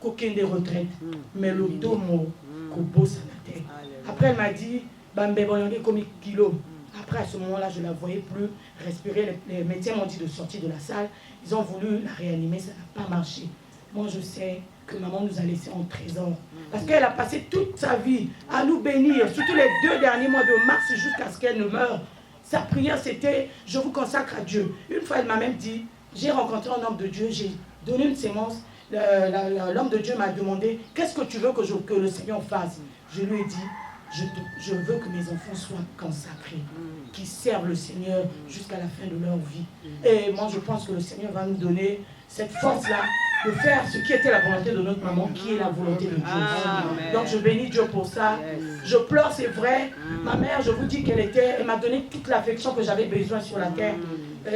aucune des retraites, mais le domo, kobo sanate. Après, elle m'a dit, Bambe boyonge comme kilo. Après, à ce moment-là, je ne la voyais plus respirer. Les médecins m'ont dit de sortir de la salle. Ils ont voulu la réanimer, ça n'a pas marché. Moi, je sais que maman nous a laissé en trésor. Parce qu'elle a passé toute sa vie à nous bénir, surtout les 2 derniers mois de mars jusqu'à ce qu'elle ne meure. Sa prière, c'était « Je vous consacre à Dieu ». Une fois, elle m'a même dit « J'ai rencontré un homme de Dieu, j'ai donné une sémence. L'homme de Dieu m'a demandé « Qu'est-ce que tu veux que le Seigneur fasse ?» Je lui ai dit je veux que mes enfants soient consacrés, qu'ils servent le Seigneur jusqu'à la fin de leur vie. Et moi, je pense que le Seigneur va nous donner cette force-là de faire ce qui était la volonté de notre maman, qui est la volonté de Dieu. Amen. Donc, je bénis Dieu pour ça. Je pleure, c'est vrai. Ma mère, je vous dis elle m'a donné toute l'affection que j'avais besoin sur la terre.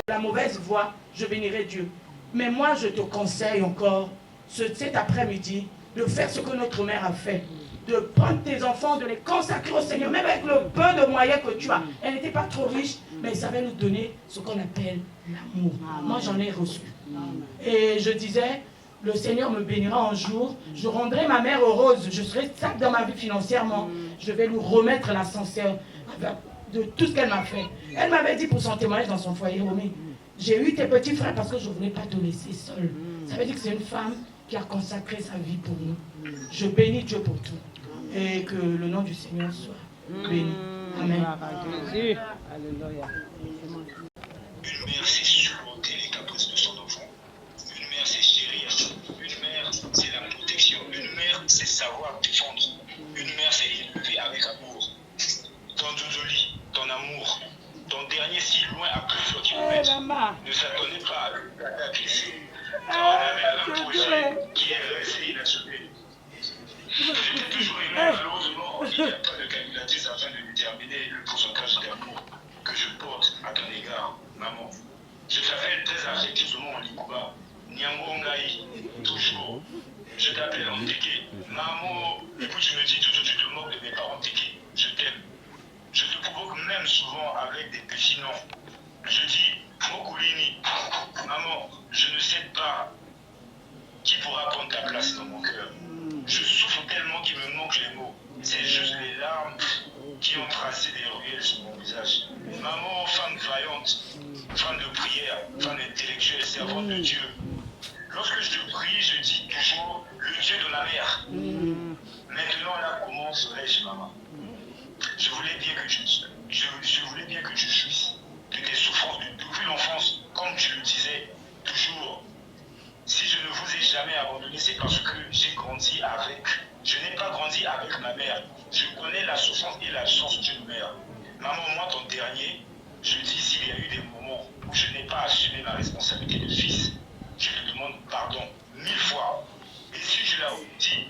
La mauvaise voie, je bénirai Dieu. Mais moi, je te conseille encore, cet après-midi, de faire ce que notre mère a fait. De prendre tes enfants, de les consacrer au Seigneur, même avec le peu de moyens que tu as. Elle n'était pas trop riche, mais elle savait nous donner ce qu'on appelle l'amour. Moi, j'en ai reçu. Et je disais, le Seigneur me bénira un jour, je rendrai ma mère heureuse, je serai stable dans ma vie financièrement, je vais lui remettre l'ascenseur de tout ce qu'elle m'a fait. Elle m'avait dit pour son témoignage dans son foyer, Romy, j'ai eu tes petits frères parce que je ne voulais pas te laisser seule. Ça veut dire que c'est une femme qui a consacré sa vie pour nous. Je bénis Dieu pour tout. Et que le nom du Seigneur soit béni. Amen. Alléluia. Une mère, c'est surmonter les caprices de son enfant. Une mère, c'est chérir. Une mère, c'est la protection. Une mère, c'est savoir défendre. Une mère, c'est élever avec amour. Ton doudoli, ton amour, ton dernier si loin à plusieurs kilomètres. Ne s'attendez pas à l'attaquer. Quand on avait un projet qui est resté inachevé. J'ai toujours aimé, malheureusement, il n'y a pas de calculatrice afin de déterminer le pourcentage d'amour que je porte à ton égard, maman. Je t'appelle très affectueusement en Likuba, Nyangongaï, toujours. Je t'appelle en Teke. Maman, écoute, tu me dis toujours, tu te moques de mes parents Teke. Je t'aime. Je te provoque même souvent avec des petits noms. Je dis, Mokulini, maman, je ne sais pas qui pourra prendre ta place dans mon cœur. Je souffre tellement qu'il me manque les mots. C'est juste les larmes qui ont tracé des ruelles sur mon visage. Maman, femme vaillante, femme de prière, femme intellectuelle, servante de Dieu. Lorsque je te prie, je dis toujours le Dieu de ma mère. Maintenant, là commence-je, maman. Je voulais bien que tu jouisses de tes souffrances depuis l'enfance, comme tu le disais toujours. Si je ne vous ai jamais abandonné, c'est parce que j'ai grandi avec. Je n'ai pas grandi avec ma mère. Je connais la souffrance et l'absence d'une mère. Maman, moi, ton responsabilité de fils. Je lui demande pardon 1000 fois. Et si je l'ai dit,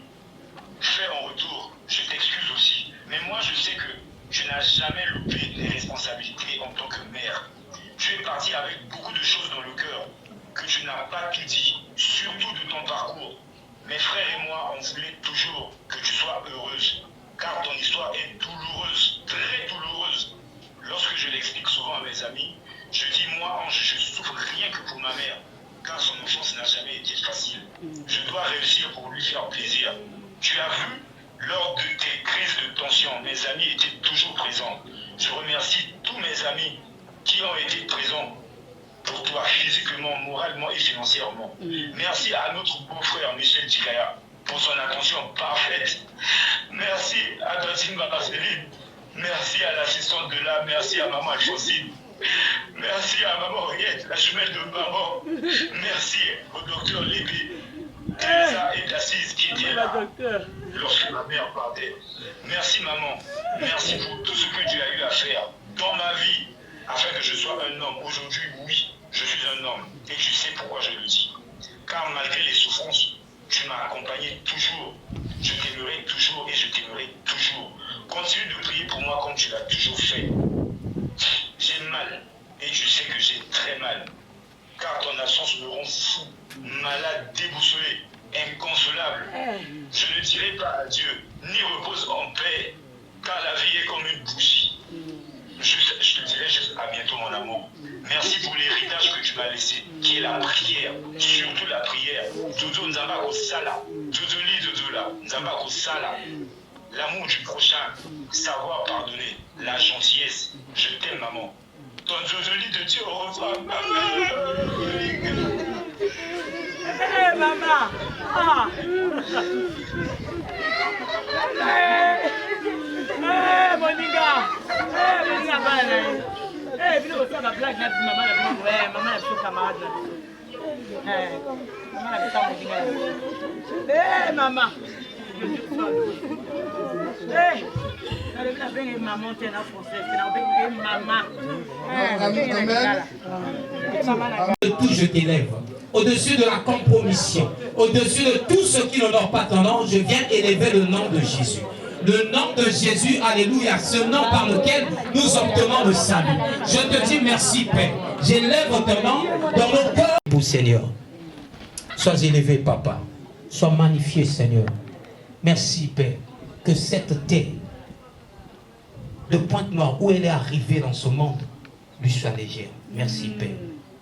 fais en retour, je t'excuse aussi. Mais moi, je sais que je n'ai jamais loupé les responsabilités en tant que mère. Tu es parti avec beaucoup de choses dans le cœur que tu n'as pas tout dit, surtout de ton parcours. Mes frères et moi, on voulait toujours que tu sois heureuse, car ton histoire est douloureuse, très douloureuse. Lorsque je l'explique souvent à mes amis, je dis, moi, Ange, je souffre rien que pour ma mère, car son enfance n'a jamais été facile. Je dois réussir pour lui faire plaisir. Tu as vu, lors de tes crises de tension, mes amis étaient toujours présents. Je remercie tous mes amis qui ont été présents pour toi, physiquement, moralement et financièrement. Merci à notre beau-frère Michel Dikaya pour son attention parfaite. Merci à Dotine Marceline. Merci à l'assistante de l'âme. Merci à maman Alphonsine. Merci à maman Henriette, la jumelle de maman. Merci au docteur Lébé, Teresa et Dassise qui étaient là lorsque ma mère partait. Merci maman. Merci pour tout ce que tu as eu à faire dans ma vie afin que je sois un homme. Aujourd'hui, oui, je suis un homme et tu sais pourquoi je le dis. Car malgré les souffrances, tu m'as accompagné toujours. Je t'aimerai toujours et je t'aimerai toujours. Continue de prier pour moi comme tu l'as toujours fait. J'ai mal et tu sais que j'ai très mal. Car ton absence me rend fou, malade, déboussolé, inconsolable. Je ne dirai pas adieu, ni repose en paix, car la vie est comme une bougie. Je te dirai juste à bientôt mon amour. Merci pour l'héritage que tu m'as laissé, qui est la prière, surtout la prière. Dodo Nzambako Sala, Dodoli Dodola, Nzambako Sala. L'amour du prochain, savoir pardonner, la gentillesse. Je t'aime maman. Ton Dodoli de Dieu au revoir, maman. Hey, maman. Ah. Hey, Monica. Hey, Monica, bana. Hey, vile usa na black na mama na bingu. Hey, mama na shuka maadna. Hey, mama na bisa Monica. Hey, mama. Hey. De tout, je t'élève. Au-dessus de la compromission, au-dessus de tout ce qui n'honore pas ton nom, je viens élever le nom de Jésus. Le nom de Jésus, alléluia, ce nom par lequel nous obtenons le salut. Je te dis merci, Père. J'élève ton nom dans nos cœurs. Pour Seigneur, sois élevé, Papa. Sois magnifié, Seigneur. Merci, Père, que cette terre de Pointe-Noire, où elle est arrivée dans ce monde, lui soit légère. Merci, Père.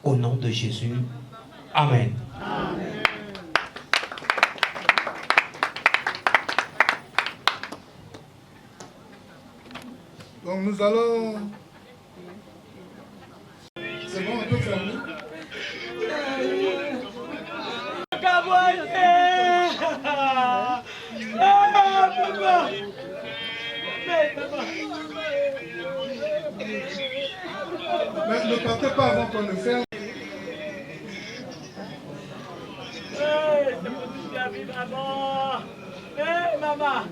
Au nom de Jésus. Amen. Amen. Donc nous allons... C'est bon, on peut fermer. Mais ne partez pas avant qu'on le ferme. Hey, maman.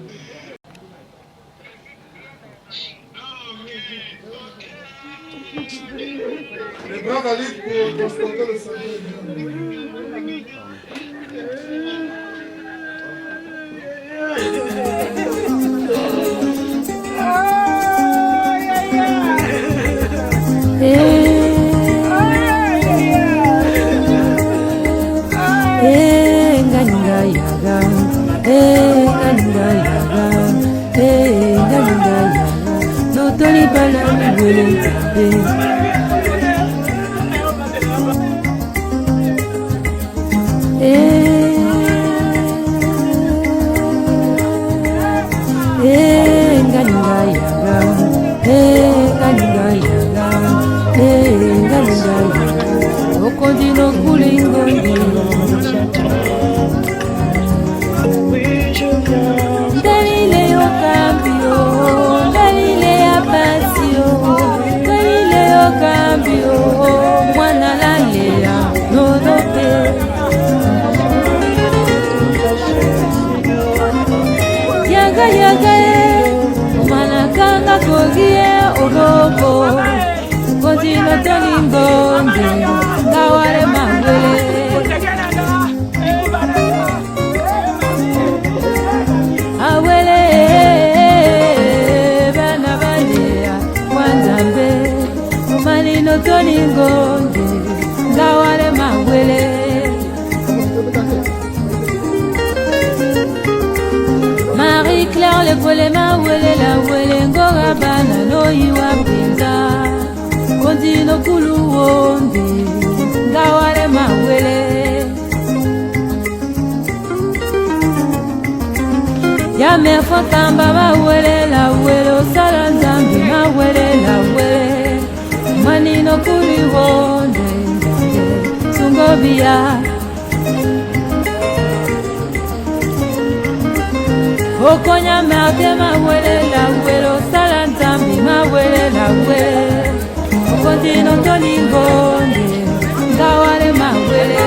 Les bras valides pour transporter le sang. Continue to wonde ngawale mawele Marie-Claire le vole mawele la wele ngora bana no yiwa pinza Kondino kulu wonde ngawale mawele Ya me fotamba mawele la wele osala nzambi mawele la wele Manino kuli wonde sungobia Okonya mate mawele la wele osala nzambi mawele la wele Okondino tolingonde ngawale mawele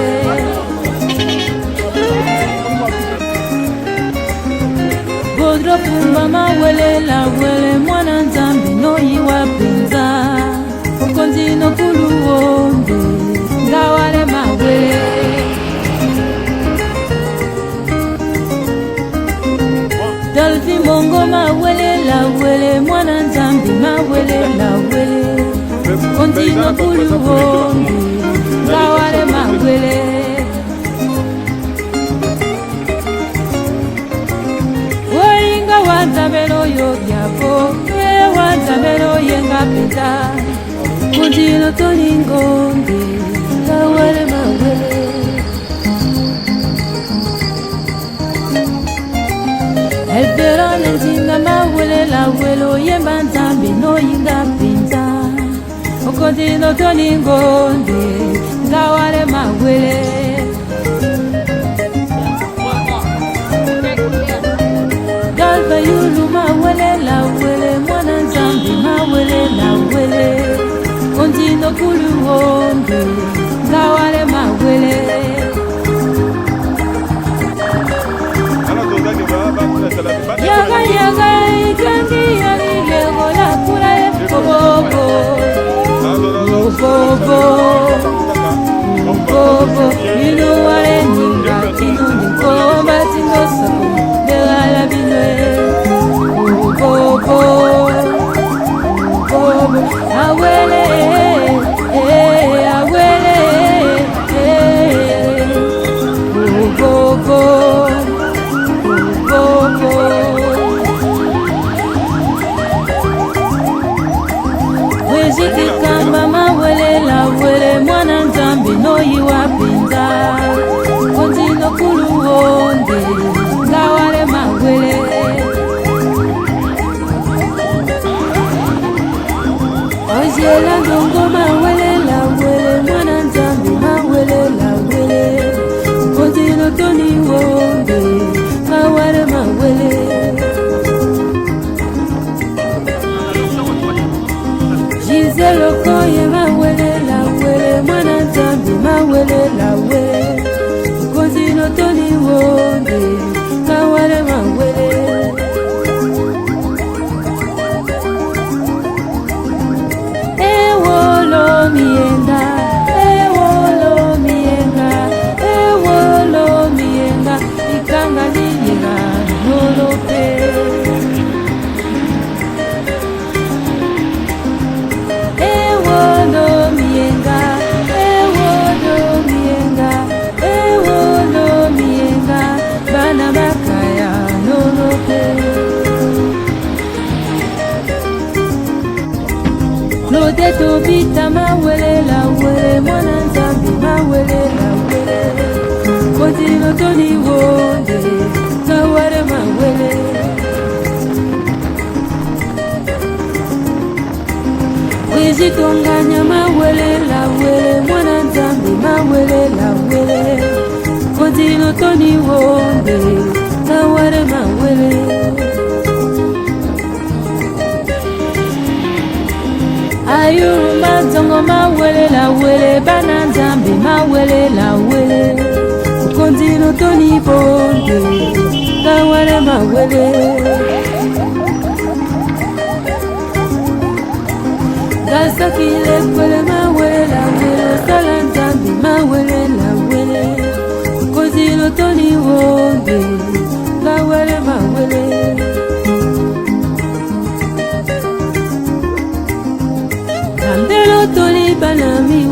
Godro pumba mawele la wele mwana nzambi no yiwa pinza Okondino kulu wonde ngawale mawele Dolphi mongo mawele la wele mwana nzambi mawele la wele Okondino kulu wonde ngawale mawele Wanzamelo yo yabo, wanzamelo yenga pita Kundino tolingonde, ngawale mawele Elberone nzinga mawele la welo yemba nzambi no yinga pita Kundino tolingonde, ngawale mawele Galba yulu mawele la wele mwana nzambi mawele la wele Kondino kulu wonde ngawale mawele Yaga yaga ikangi yalile gola kula ye Bobo Bobo Bobo Inu wale ninga tinu nikomba tino sabu Begala binwe Bobo Bobo Awele Awele Bobo Bobo Wejiki kamba mawele la wele mwana nzambi no yiwa pinza Kondino kulu wonde ngawale mawele Ojela ndongo mawele la wele mwana nzambi mawele la wele Kondino toni wonde ngawale mawele Giselo koye mawele la wele mwana nzambi mawele la wele Kondino toni wonde ngawale mawele Ewolo mienga Ewolo mienga Ewolo mienga Ikanga liyenga nolope Ewolo mienga Ewolo mienga Ewolo mienga Bana makaya nolope Lode tobita mawele la wele mwana nzambi mawele la wele Kondino toni wonde ngawale mawele Wejitonganya mawele la wele mwana nzambi mawele la wele Kondino toni wonde ngawale mawele Ayuru mazongo mawele la wele bana nzambi mawele la wele Kondino toni bonde ngawale mawele Gasakile kwele mawele la wele sala nzambi mawele la wele Kondino toni bonde ngawale mawele Toli banami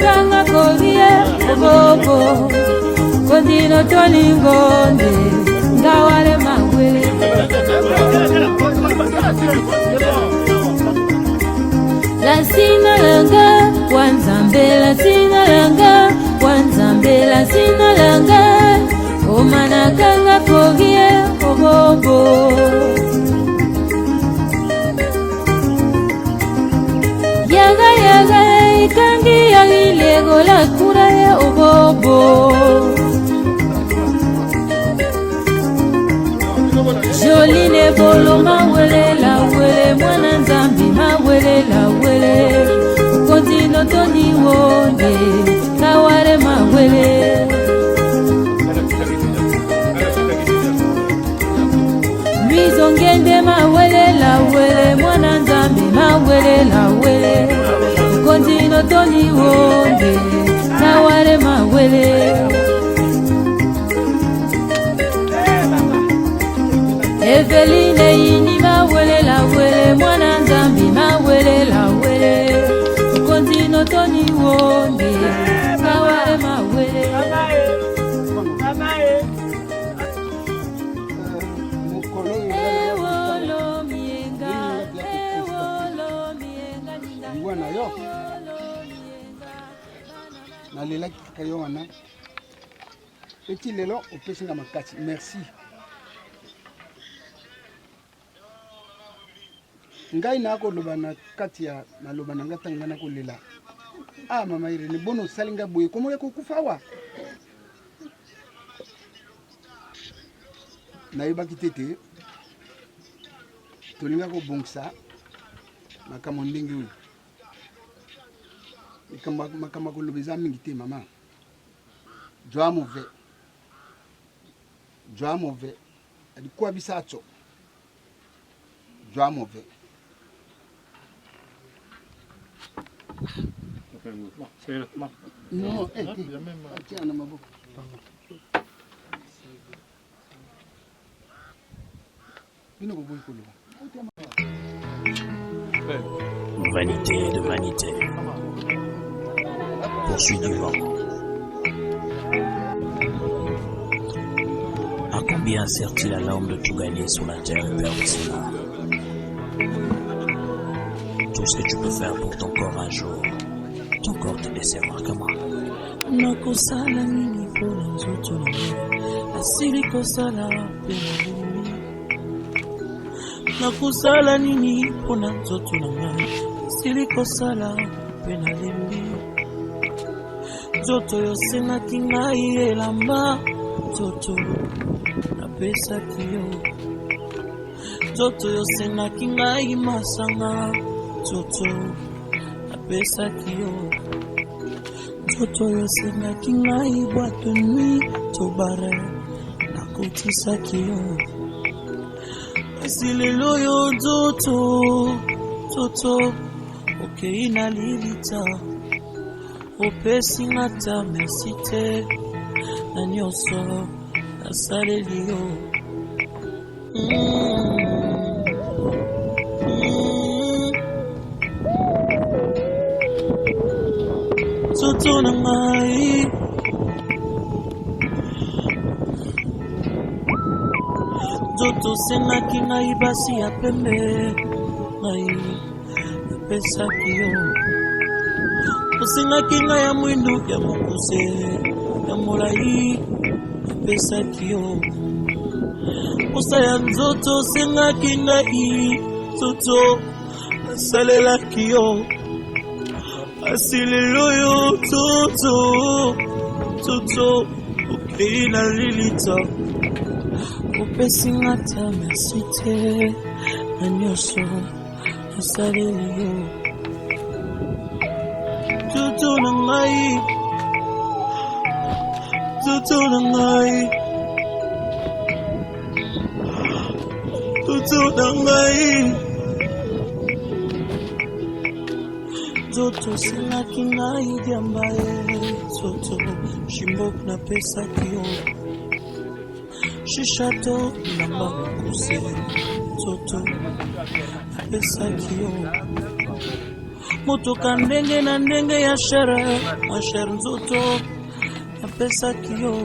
kanga korie obobo kondino tolingonde ngawale mawele la sina langa wanzambe la sina langa wanzambe la sina langa omana kanga korie obobo yaga yaga ikangi yalilego la kura ya obobo joline bolo mawele la wele mwana nzambi mawele la wele kontino toni wonde kawale mawele Mizongende mawele la wele mwana nzambi mawele la wele kontino toni wonde kawale mawele Eveline yini mawele la wele mwana nzambi mawele la wele kontino toni wonde kawale mawele nalela kaka yo wana eti lelo opesinga makasi merci ngai nakoloba na kati ya maloba na ngai ntango ngai nakolela mama Irene bono osali ngai boye komoya kokufa awa nayebaki te te tolinga kobongisa makambo ndenge oyo makambo koloba eza mingi te mama joa mauvais alikuwa bisacho joa mauvais non tiens na maboko bino boboyi koloba vanité de vanité poursuit du vent. À combien sert-il à l'homme de tout gagner sur la terre et perdre son âme? Tout ce que tu peux faire pour ton corps un jour, ton corps te décevra comment? Nakosala nini pona nzoto asili kosala pena limi nakosala nini pona nzoto nanga asili kosala pena limi nzoto yosengaki ngai elamba nzoto napesaki yo nzoto yosengaki ngai masanga nzoto napesaki yo nzoto yosengaki ngai bwato nui tobare nakotisaki yo kasi lelo yo nzoto okei na lilita opesi nga ta merci te na nyonso nasaleli yo nzoto na ngai nzoto osengaki ngai basi ya pembe ngai napesaki yo osengaki ngai ya mwindu ya mokuse ya molai napesaki yo posa ya nzoto osengaki ngai nzoto nasalelaki yo asi lelo yo nzoto okei na lilita opesi nga ta merci te na nyonso nasaleli yo nzoto na ngai nzoto na ngai nzoto na ngai nzoto osengaki ngai diamba ye nzoto shimbok napesaki yo shishato namba mokuse nzoto napesaki yo motoka ndenge na ndenge ya chere ma chere nzoto napesaki yo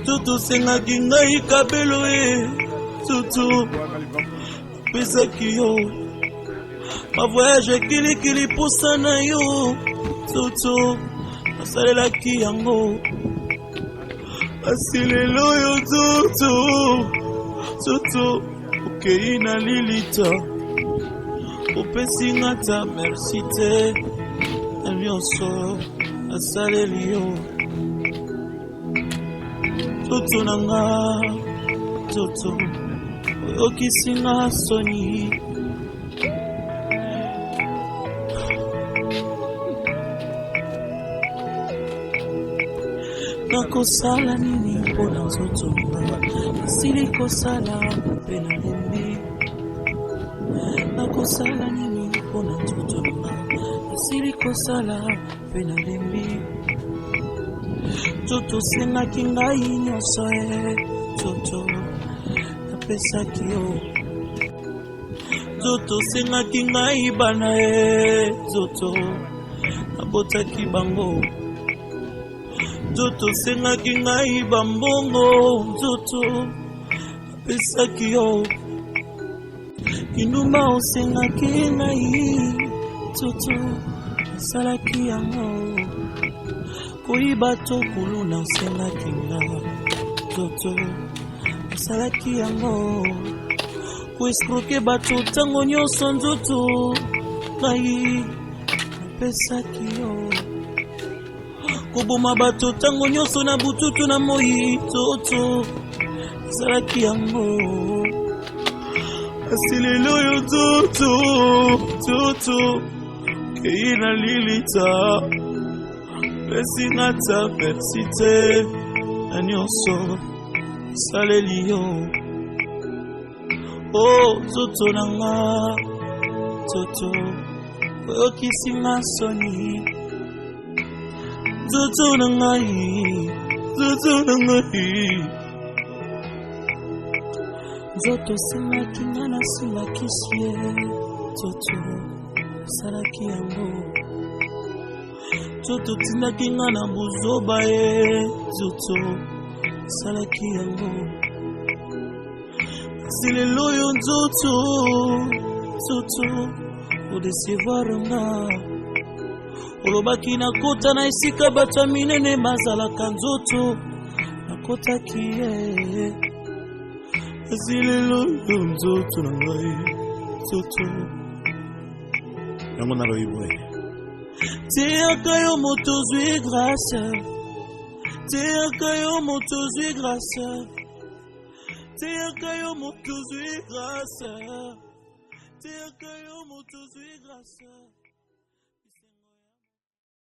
nzoto osengaki ngai kabelo e nzoto napesaki yo ma voyage ekilikili posa na yo nzoto nasalelaki yango kasi lelo yo nzoto okei na lilita opesi nga ta merci te na nyonso nasaleli yo nzoto na nga nzoto oyokisi nga soni nakosala nini mpona nzoto nga esili kosala mpe nalembi nakosala nini mpona nzoto nga esili kosala mpe nalembi nzoto osengaki ngai nyonso nzoto napesaki yo nzoto osengaki ngai bana nzoto nabotaki bango nzoto osengaki ngai bambongo nzoto napesaki yo kindumba osengaki ngai nzoto nasalaki yango koyiba to kuluna osengaki nga nzoto nasalaki yango koescroke bato ntango nyonso nzoto ngai napesaki yo koboma bato ntango nyonso na bututu na moi nzoto nasalaki yango kasi lelo yo nzoto kei na lilita pesi nga ta merci te na nyonso nasaleli yo nzoto na nga nzoto oyokisi nga soni nzoto na ngai nzoto osengaki nga nasingakisi ye nzoto osalaki yango nzoto otindaki nga na buzoba ye nzoto osalaki yango kasi lelo oyo nzoto odecevoir nga olobaki nakota na esika bato ya minene bazalaka nzoto nakotaki ye kasi lelo oyo nzoto na ngai nzoto yango naloyibo ye teyaka yo moto ozwi grâce teyaka yo moto ozwi grâce teyaka yo moto ozwi grâce teyaka yo moto ozwi grâce